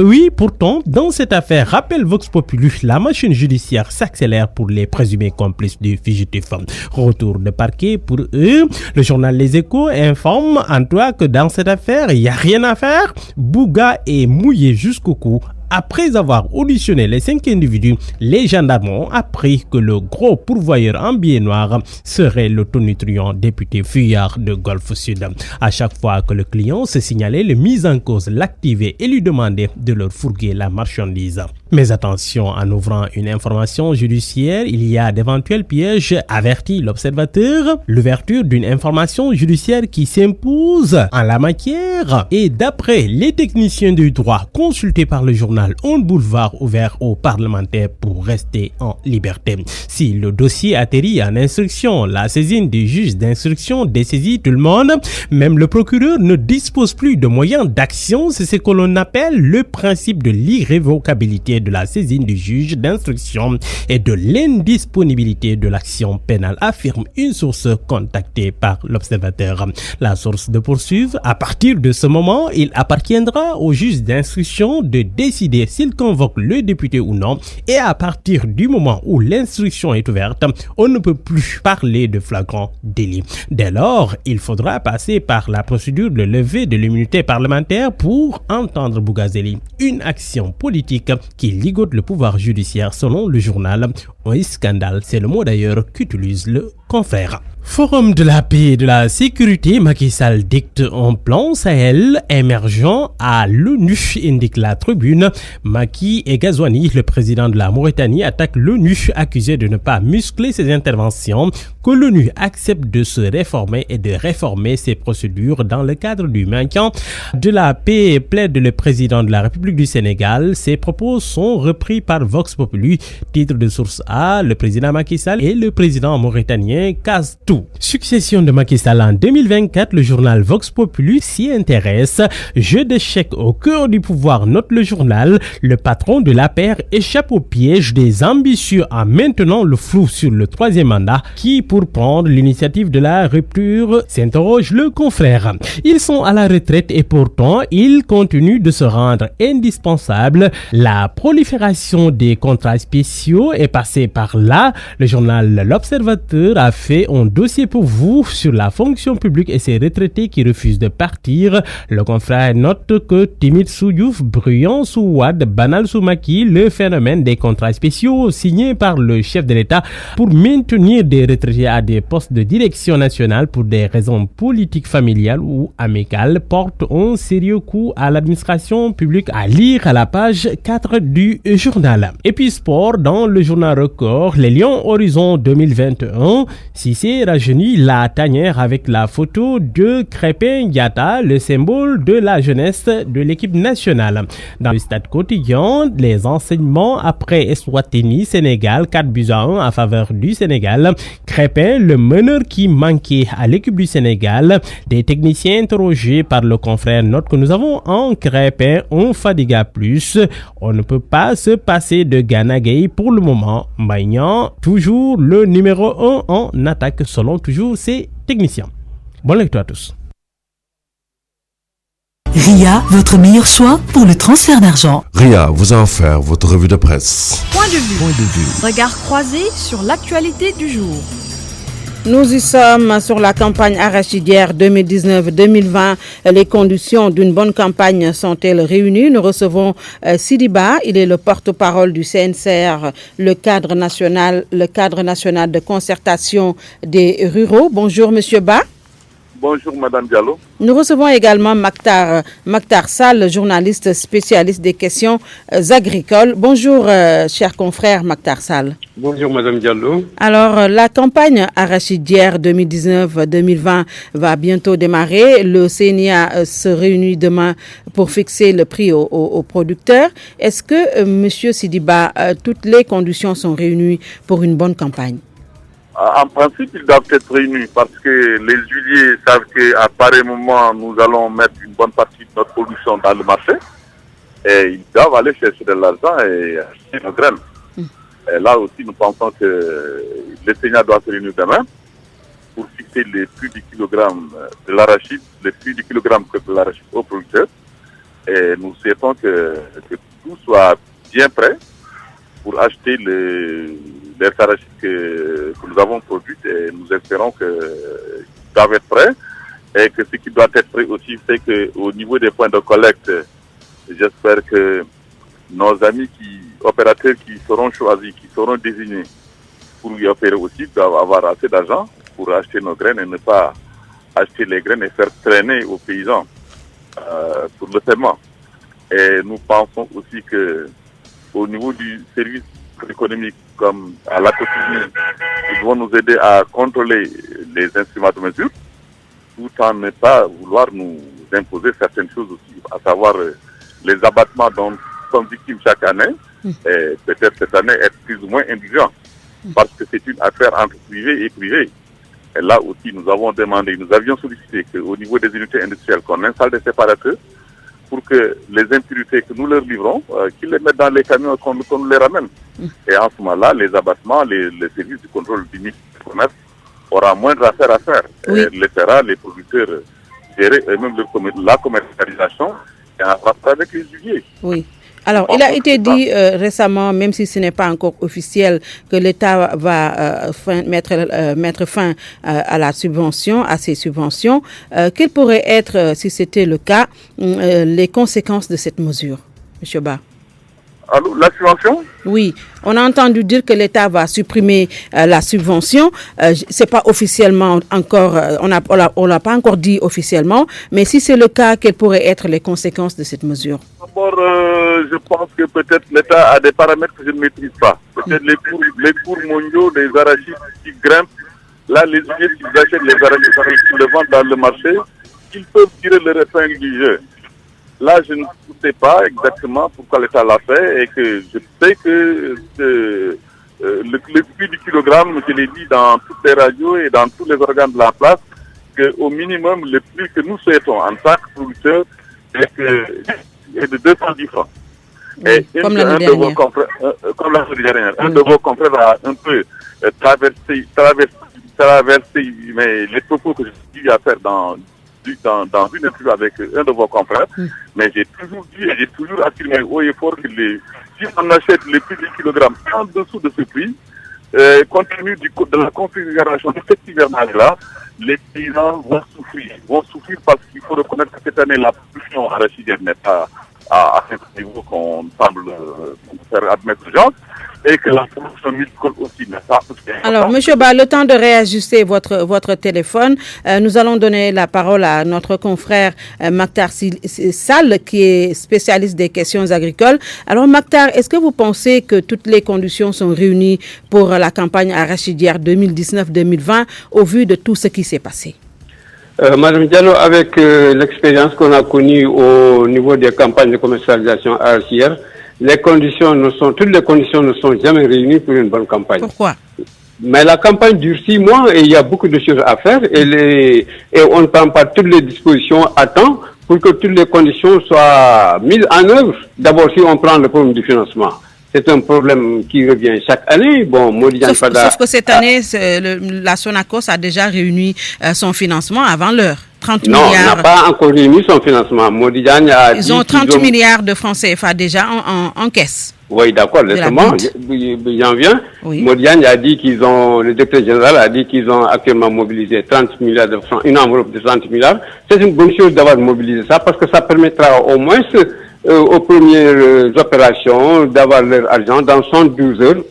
dans cette affaire, rappelle Vox Populi, la machine judiciaire s'accélère pour les présumés complices du fugitif. Retour de parquet pour eux. Le journal Les Échos informe en toi que dans cette affaire, il n'y a rien à faire. Bouga est mouillé jusqu'au cou. Après avoir auditionné les 5 individus, les gendarmes ont appris que le gros pourvoyeur en billets noirs serait le tonitruant député fuyard de Golfe Sud. À chaque fois que le client se signalait, le mis en cause l'activait et lui demandait de leur fourguer la marchandise. Mais attention, en ouvrant une information judiciaire, il y a d'éventuels pièges, avertit l'observateur. L'ouverture d'une information judiciaire qui s'impose en la matière et d'après les techniciens du droit consultés par le journal Un Boulevard ouvert aux parlementaires pour rester en liberté. Si le dossier atterrit en instruction, la saisine du juge d'instruction dessaisit tout le monde. Même le procureur ne dispose plus de moyens d'action. C'est ce que l'on appelle le principe de l'irrévocabilité de la saisine du juge d'instruction et de l'indisponibilité de l'action pénale, affirme une source contactée par l'observateur. La source de poursuivre, à partir de ce moment, il appartiendra au juge d'instruction de décider s'il convoque le député ou non, et à partir du moment où l'instruction est ouverte, on ne peut plus parler de flagrant délit. Dès lors, il faudra passer par la procédure de levée de l'immunité parlementaire pour entendre Bougazeli, une action politique qui ligote le pouvoir judiciaire selon le journal. Un scandale, c'est le mot d'ailleurs qu'utilise le confrère. Forum de la paix et de la sécurité, Macky Sall dicte un plan Sahel émergent à l'ONU, indique la tribune. Macky et Ghazouani, le président de la Mauritanie, attaquent l'ONU, accusé de ne pas muscler ses interventions, que l'ONU accepte de se réformer et de réformer ses procédures dans le cadre du maintien de la paix, plaide le président de la République du Sénégal. Ses propos sont repris par Vox Populi. Titre de source A, le président Macky Sall et le président mauritanien cassent tout. Succession de Macky Sall en 2024, le journal Vox Populi s'y intéresse. Jeu d'échecs au cœur du pouvoir, note le journal. Le patron de l'APR échappe au piège des ambitieux en maintenant le flou sur le troisième mandat. Qui pour prendre l'initiative de la rupture, s'interroge le confrère. Ils sont à la retraite et pourtant ils continuent de se rendre indispensables. La prolifération des contrats spéciaux est passée par là. Le journal L'Observateur a fait un dossier pour vous sur la fonction publique et ses retraités qui refusent de partir. Le confrère note que timide sous Diouf, bruyant sous Wade, banal sous Macky, le phénomène des contrats spéciaux signés par le chef de l'État pour maintenir des retraités à des postes de direction nationale pour des raisons politiques, familiales ou amicales porte un sérieux coup à l'administration publique, à lire à la page 4 du journal. Et puis sport, dans le journal Record, les Lions Horizon 2021, Cissé rajeunit la tanière avec la photo de Krépin Diatta, le symbole de la jeunesse de l'équipe nationale. Dans le stade quotidien, les enseignements après Eswatini, Sénégal, 4-1 en faveur du Sénégal. Krépin, le meneur qui manquait à l'équipe du Sénégal. Des techniciens interrogés par le confrère notent que nous avons en Krépin un Fadiga plus. On ne peut pas se passer de Gana Gueye pour le moment. Maignan, toujours le numéro 1 en attaque selon toujours ses techniciens. Bonne lecture à tous. RIA, votre meilleur choix pour le transfert d'argent. RIA vous a offert votre revue de presse. Point de vue. Regard croisé sur l'actualité du jour. Nous y sommes sur la campagne arachidière 2019-2020. Les conditions d'une bonne campagne sont-elles réunies? Nous recevons Sidi Ba, il est le porte-parole du CNCR, le cadre national de concertation des ruraux. Bonjour Monsieur Ba. Bonjour Madame Diallo. Nous recevons également Maktar Sall, journaliste spécialiste des questions agricoles. Bonjour cher confrère Maktar Sall. Bonjour Madame Diallo. Alors la campagne arachidière 2019-2020 va bientôt démarrer. Le CNIA se réunit demain pour fixer le prix aux producteurs. Est-ce que Monsieur Sidiba, toutes les conditions sont réunies pour une bonne campagne? En principe, ils doivent être réunis parce que les huiliers savent qu'à pareil moment, nous allons mettre une bonne partie de notre production dans le marché et ils doivent aller chercher de l'argent et acheter nos graines. Et là aussi, nous pensons que le Sénat doit se réunir demain pour fixer les prix du kilogramme de l'arachide, les prix du kilogramme de l'arachide aux producteurs. Et nous souhaitons que tout soit bien prêt pour acheter les arachides que nous avons produites et nous espérons qu'ils doivent être prêts et que ce qui doit être prêt aussi, c'est qu'au niveau des points de collecte, j'espère que nos amis opérateurs qui seront choisis, qui seront désignés pour y opérer aussi, doivent avoir assez d'argent pour acheter nos graines et ne pas acheter les graines et faire traîner aux paysans pour le paiement. Et nous pensons aussi que au niveau du service économique comme à la quotidienne, ils vont nous aider à contrôler les instruments de mesure, tout en ne pas vouloir nous imposer certaines choses aussi, à savoir les abattements dont nous sommes victimes chaque année, et peut-être cette année être plus ou moins indulgents, parce que c'est une affaire entre privé et privé. Et là aussi, nous avons demandé, nous avions sollicité qu'au niveau des unités industrielles, qu'on installe des séparateurs pour que les impuretés que nous leur livrons, qu'ils les mettent dans les camions et qu'on nous les ramène. Et en ce moment-là, les abattements, les services du contrôle du ministère du Commerce aura moindre affaire à faire. Oui. Et laissera les producteurs gérer eux-mêmes la commercialisation et en rapport avec les huiliers. Oui. Alors, il a été dit récemment, même si ce n'est pas encore officiel, que l'État va mettre fin à ces subventions. Quelles pourraient être, si c'était le cas, les conséquences de cette mesure, M. Ba? Alors, la subvention? Oui, on a entendu dire que l'État va supprimer la subvention. C'est pas officiellement encore, on l'a pas encore dit officiellement, mais si c'est le cas, quelles pourraient être les conséquences de cette mesure? D'abord, je pense que peut-être l'État a des paramètres que je ne maîtrise pas. Peut-être les cours mondiaux des arachides qui grimpent. Là, les huiliers qui achètent les arachides qui le vendent dans le marché, ils peuvent tirer leur épingle du jeu. Là, je ne sais pas exactement pourquoi l'État l'a fait et que je sais que le prix du kilogramme, je l'ai dit dans toutes les radios et dans tous les organes de la place, qu'au minimum, le prix que nous souhaitons en tant que producteurs est de 210 francs. Et comme l'année dernière. Un de vos confrères a un peu traversé mais les propos que j'ai dû faire dans une interview avec un de vos confrères, mais j'ai toujours dit et j'ai toujours affirmé haut et fort que si on achète les prix du kilogramme en dessous de ce prix, compte tenu de la configuration de cet hivernage-là, les paysans vont souffrir parce qu'il faut reconnaître que cette année, la production arachidienne n'est pas à ce niveau qu'on semble faire admettre aux gens, et que la production musicale aussi n'est pas. Alors, M. Ba, le temps de réajuster votre téléphone, nous allons donner la parole à notre confrère Maktar Sall, qui est spécialiste des questions agricoles. Alors, Maktar, est-ce que vous pensez que toutes les conditions sont réunies pour la campagne arachidière 2019-2020 au vu de tout ce qui s'est passé? Madame Diallo, avec l'expérience qu'on a connue au niveau des campagnes de commercialisation arachidière, toutes les conditions ne sont jamais réunies pour une bonne campagne. Pourquoi? Mais la campagne dure 6 mois et il y a beaucoup de choses à faire et on ne prend pas toutes les dispositions à temps pour que toutes les conditions soient mises en œuvre. D'abord, si on prend le problème du financement, c'est un problème qui revient chaque année. Bon, sauf que cette année, la Sonacos a déjà réuni son financement avant l'heure. 30 milliards. Non, on n'a pas encore réuni son financement. Ils ont 30 milliards de francs CFA déjà en caisse. Oui, d'accord, laissez-moi, j'en viens. Oui. Modiane a dit le directeur général a dit qu'ils ont actuellement mobilisé 30 milliards de francs, une enveloppe de 30 milliards. C'est une bonne chose d'avoir mobilisé ça parce que ça permettra au moins aux premières opérations d'avoir leur argent dans 112 heures.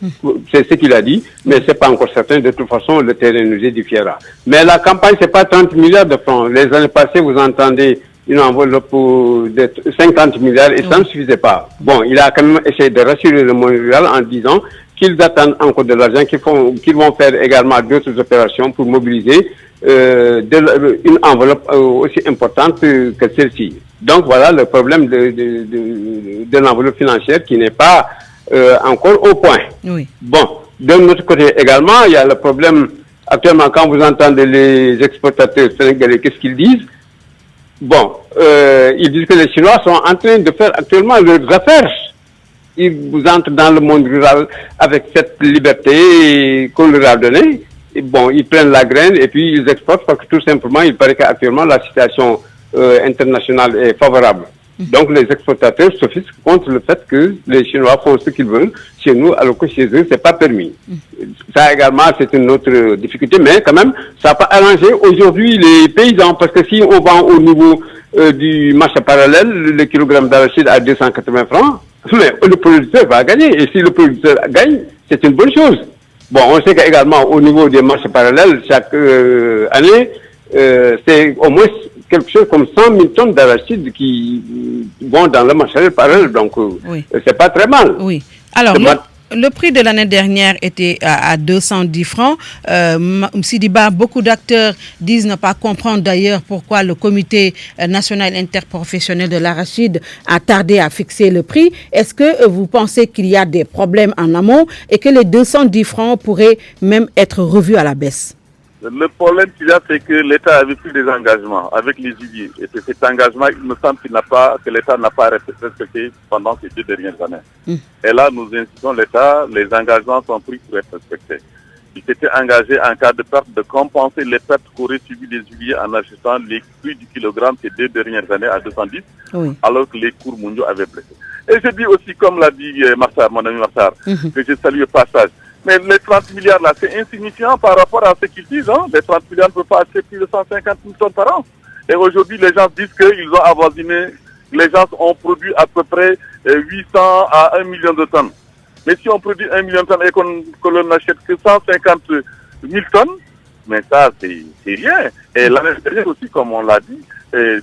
C'est ce qu'il a dit, mais c'est pas encore certain. De toute façon, le terrain nous édifiera. Mais la campagne, c'est pas 30 milliards de francs. Les années passées, vous entendez une enveloppe de 50 milliards et ça ne suffisait pas. Bon, il a quand même essayé de rassurer le monde rural en disant qu'ils attendent encore de l'argent, qu'ils vont faire également d'autres opérations pour mobiliser une enveloppe aussi importante que celle-ci. Donc voilà le problème de l'enveloppe financière qui n'est pas encore au point. Oui. Bon, d'un autre côté également, il y a le problème, actuellement quand vous entendez les exportateurs sénégalais, qu'est-ce qu'ils disent? Bon, ils disent que les Chinois sont en train de faire actuellement leurs affaires. Ils vous entrent dans le monde rural avec cette liberté qu'on leur a donnée. Et bon, ils prennent la graine et puis ils exportent parce que tout simplement, il paraît qu'actuellement la situation internationale est favorable. Donc les exportateurs s'offusquent contre le fait que les Chinois font ce qu'ils veulent chez nous alors que chez eux, c'est pas permis. Ça également, c'est une autre difficulté, mais quand même, ça n'a pas arrangé aujourd'hui les paysans parce que si on vend au niveau du marché parallèle, le kilogramme d'arachide à 280 francs, mais le producteur va gagner. Et si le producteur gagne, c'est une bonne chose. Bon, on sait qu'également au niveau des marchés parallèles, chaque année, c'est au moins quelque chose comme 100 000 tonnes d'arachide qui vont dans le marché parallèle. Donc, c'est pas très mal. Oui. Alors, le prix de l'année dernière était à 210 francs. Sidiba, beaucoup d'acteurs disent ne pas comprendre d'ailleurs pourquoi le comité national interprofessionnel de l'arachide a tardé à fixer le prix. Est-ce que vous pensez qu'il y a des problèmes en amont et que les 210 francs pourraient même être revus à la baisse? Le problème qu'il y a, c'est que l'État avait pris des engagements avec les huiliers. Et c'est cet engagement, il me semble que l'État n'a pas respecté pendant ces 2 dernières années. Et là, nous incitons l'État, les engagements sont pris pour être respectés. Il s'était engagé en cas de perte de compenser les pertes qu'auraient subies les huiliers en ajustant les prix du kilogramme ces 2 dernières années à 210, alors que les cours mondiaux avaient baissé. Et je dis aussi, comme l'a dit Marsar, mon ami Marsar, que je salue au passage, mais les 30 milliards là, c'est insignifiant par rapport à ce qu'ils disent. Les 30 milliards ne peuvent pas acheter plus de 150 000 tonnes par an. Et aujourd'hui, les gens disent qu'ils ont avoisiné, les gens ont produit à peu près 800 à 1 million de tonnes. Mais si on produit 1 million de tonnes et que l'on n'achète que 150 000 tonnes, mais ça, c'est rien. Et l'année dernière aussi, comme on l'a dit,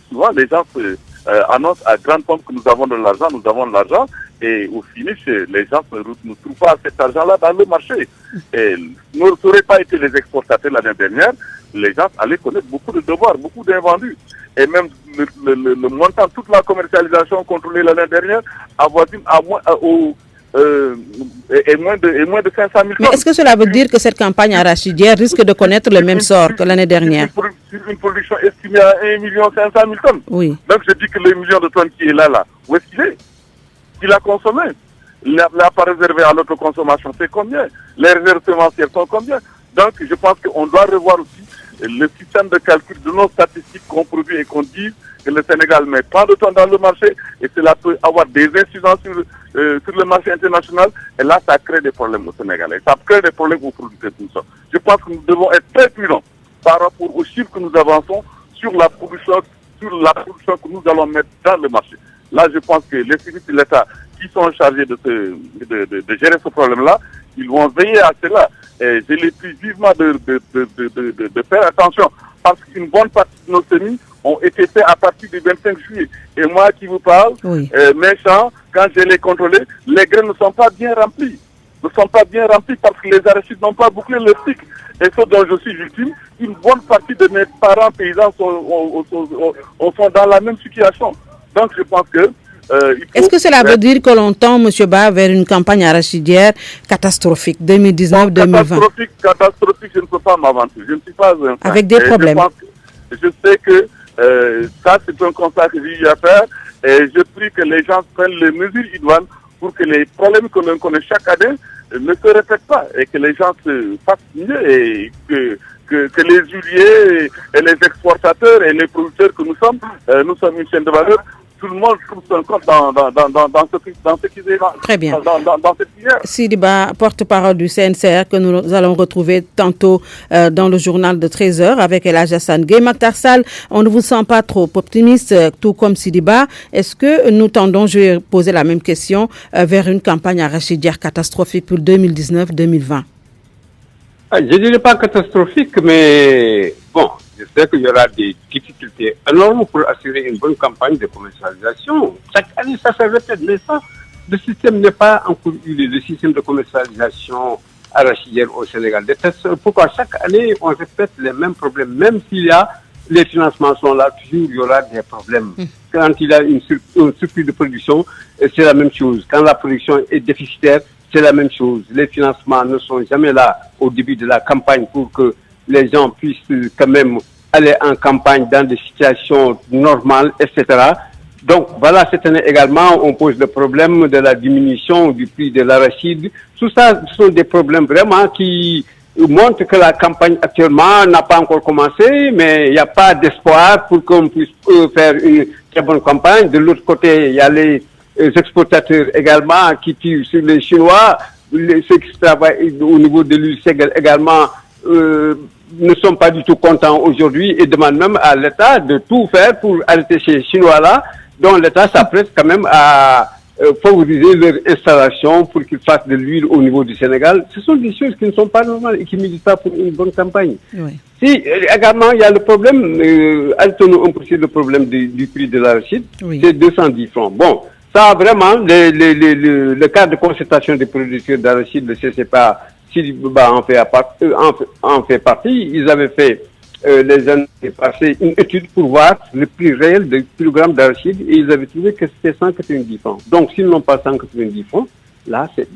souvent les gens annoncent à grande pompe que nous avons de l'argent, et au finish, les gens ne trouvent pas cet argent-là dans le marché. Et n'auraient pas été les exportateurs l'année dernière, les gens allaient connaître beaucoup de devoirs, beaucoup d'invendus. Et même le montant, toute la commercialisation contrôlée l'année dernière, avoisine à moins de 500 000 tonnes. Mais est-ce que cela veut dire que cette campagne arachidière risque de connaître le même sort que l'année dernière? Sur une production estimée à 1 500 000 tonnes. Oui. Donc je dis que le million de tonnes qui est là, où est-ce qu'il est? Qu'il a consommé. Il n'a pas réservé à notre consommation, c'est combien? Les réserves semencières sont combien? Donc je pense qu'on doit revoir aussi le système de calcul de nos statistiques qu'on produit et qu'on dit que le Sénégal met pas de temps dans le marché et cela peut avoir des incidences sur le marché international. Et là, ça crée des problèmes au Sénégal. Et ça crée des problèmes aux producteurs. Je pense que nous devons être très prudents par rapport aux chiffres que nous avançons sur la production que nous allons mettre dans le marché. Là, je pense que les services de l'État qui sont chargés de gérer ce problème-là, ils vont veiller à cela. Et je les prie vivement de faire attention parce qu'une bonne partie de nos semis ont été faits à partir du 25 juillet. Et moi qui vous parle, mes champs, quand je les contrôlés, les graines ne sont pas bien remplies. Ne sont pas bien remplies parce que les arachides n'ont pas bouclé le cycle. Et ce dont je suis victime, une bonne partie de mes parents paysans sont dans la même situation. Donc je pense que est-ce que cela veut dire que l'on tend, M. Ba, vers une campagne arachidière catastrophique 2019-2020? Catastrophique, je ne peux pas m'aventurer. Je ne suis pas un... Avec des problèmes. Je sais que ça, c'est un constat que j'ai eu à faire et je prie que les gens prennent les mesures idoines pour que les problèmes que l'on connaît chaque année ne se répètent pas et que les gens se fassent mieux et que les huiliers et les exportateurs et les producteurs que nous sommes une chaîne de valeur. Tout le monde trouve son compte dans ce qui est très bien. Dans cette filière. Sidiba, porte-parole du CNCR, que nous allons retrouver tantôt dans le journal de 13h avec El Hadj Assane Gueye. Mactar Sall, on ne vous sent pas trop optimiste, tout comme Sidiba. Est-ce que nous tendons, je vais poser la même question, vers une campagne arachidière catastrophique pour 2019-2020? Je ne dirais pas catastrophique, mais bon, je sais qu'il y aura des difficultés énormes pour assurer une bonne campagne de commercialisation. Chaque année, ça se répète, mais ça, le système n'est pas encore eu, le système de commercialisation arachidière au Sénégal. Pourquoi chaque année, on répète les mêmes problèmes, même s'il y a, les financements sont là, toujours il y aura des problèmes. Quand il y a un surplus de production, c'est la même chose. Quand la production est déficitaire, c'est la même chose. Les financements ne sont jamais là au début de la campagne pour que les gens puissent quand même aller en campagne dans des situations normales, etc. Donc voilà, cette année également, on pose le problème de la diminution du prix de l'arachide. Tout ça, ce sont des problèmes vraiment qui montrent que la campagne actuellement n'a pas encore commencé, mais il n'y a pas d'espoir pour qu'on puisse faire une très bonne campagne. De l'autre côté, il y a les exportateurs également qui tirent sur les Chinois, ceux qui travaillent au niveau de l'huile Ségal également ne sont pas du tout contents aujourd'hui et demandent même à l'État de tout faire pour arrêter ces Chinois-là, dont l'État s'apprête quand même à favoriser leur installation pour qu'ils fassent de l'huile au niveau du Sénégal. Ce sont des choses qui ne sont pas normales et qui ne militent pas pour une bonne campagne. Oui. Si, également, il y a le problème, arrêtons un peu sur le problème du prix de l'arachide, c'est 210 francs. Bon, Ça, vraiment, le cadre de concertation des producteurs d'arachide, le CCPA, en fait partie. Ils avaient fait les années passées une étude pour voir le prix réel des kilogrammes d'arachide et ils avaient trouvé que c'était 190 francs. Donc, s'ils n'ont pas 190 francs, là, c'est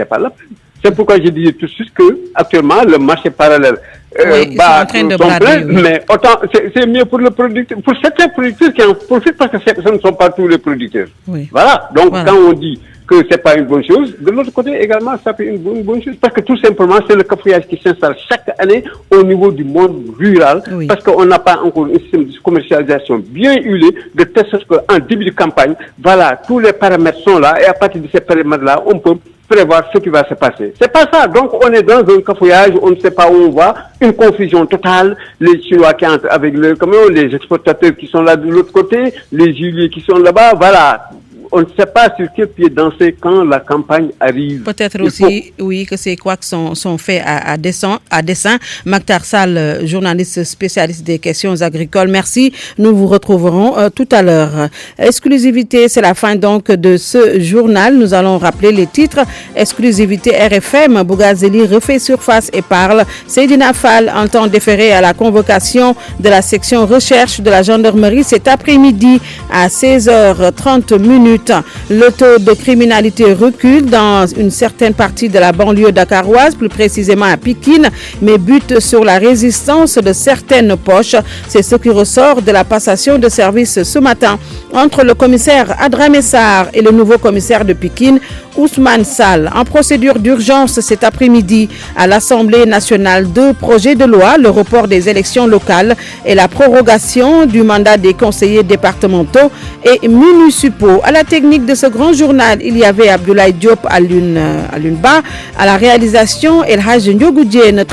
pas la peine. C'est pourquoi je disais tout de suite que actuellement le marché parallèle en train de brader, oui. Mais autant c'est mieux pour le producteur, pour certains producteurs qui en profitent parce que ce ne sont pas tous les producteurs. Oui. Voilà. Donc quand on dit que c'est pas une bonne chose, de l'autre côté également ça fait une bonne chose parce que tout simplement c'est le cafouillage qui s'installe chaque année au niveau du monde rural parce qu'on n'a pas encore un système de commercialisation bien huilé de telle sorte qu'en début de campagne, voilà, tous les paramètres sont là et à partir de ces paramètres-là, on peut prévoir ce qui va se passer. C'est pas ça. Donc, on est dans un cafouillage, on ne sait pas où on va, une confusion totale, les Chinois qui entrent avec les exportateurs qui sont là de l'autre côté, les huiliers qui sont là-bas, voilà. On ne sait pas sur quel pied danser quand la campagne arrive. Peut-être aussi, oui, que ces couacs sont faits à dessein. Maktar Sall, journaliste spécialiste des questions agricoles, merci. Nous vous retrouverons tout à l'heure. Exclusivité, c'est la fin donc de ce journal. Nous allons rappeler les titres. Exclusivité RFM, Bougazeli refait surface et parle. Seydina Fall entend déférer à la convocation de la section recherche de la gendarmerie cet après-midi à 16h30. Le taux de criminalité recule dans une certaine partie de la banlieue dakaroise, plus précisément à Pikine, mais bute sur la résistance de certaines poches. C'est ce qui ressort de la passation de service ce matin entre le commissaire Adramé Sarr et le nouveau commissaire de Pikine, Ousmane Sall. En procédure d'urgence cet après-midi à l'Assemblée nationale, 2 projets de loi, le report des élections locales et la prorogation du mandat des conseillers départementaux et municipaux. À la technique de ce grand journal, il y avait Abdoulaye Diop à l'une bas, à la réalisation El Hadj Ndiogoudjene.